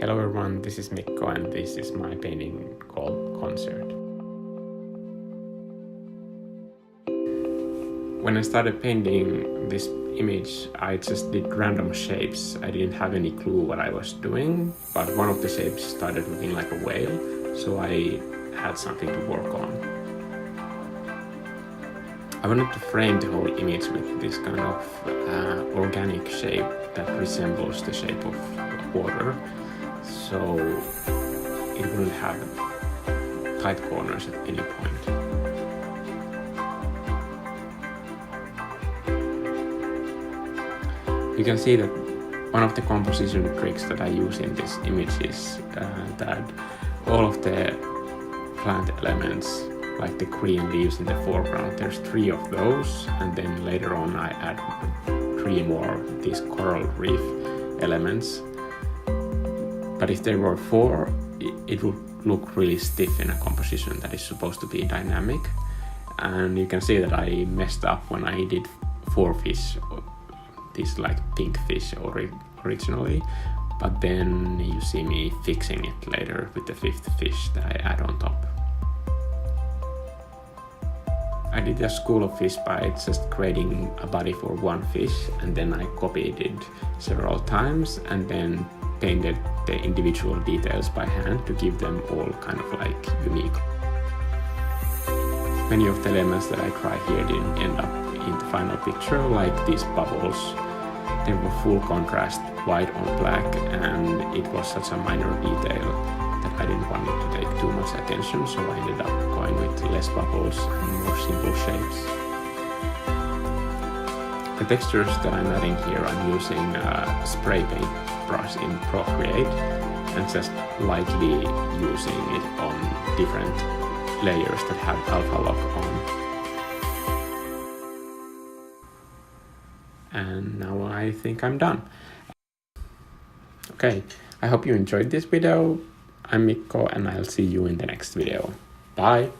Hello everyone, this is Mikko and this is my painting called Concert. When I started painting this image, I just did random shapes. I didn't have any clue what I was doing, but one of the shapes started looking like a whale, so I had something to work on. I wanted to frame the whole image with this kind of organic shape that resembles the shape of water, so it wouldn't have tight corners at any point. You can see that one of the composition tricks that I use in this image is that all of the plant elements, like the green leaves in the foreground, there's 3 of those, and then later on I add 3 more of these coral reef elements. But if there were 4, it would look really stiff in a composition that is supposed to be dynamic. And you can see that I messed up when I did 4 fish, these like pink fish originally, but then you see me fixing it later with the 5th fish that I add on top. I did a school of fish by just creating a body for 1 fish, and then I copied it several times and then painted the individual details by hand to give them all kind of like unique. Many of the elements that I tried here didn't end up in the final picture, like these bubbles. They were full contrast, white on black, and it was such a minor detail that I didn't want it to take too much attention, so I ended up going with less bubbles and more simple shapes. The textures that I'm adding here, I'm using a spray paint brush in Procreate and just lightly using it on different layers that have alpha lock on. And now I think I'm done. Okay, I hope you enjoyed this video. I'm Mikko and I'll see you in the next video. Bye!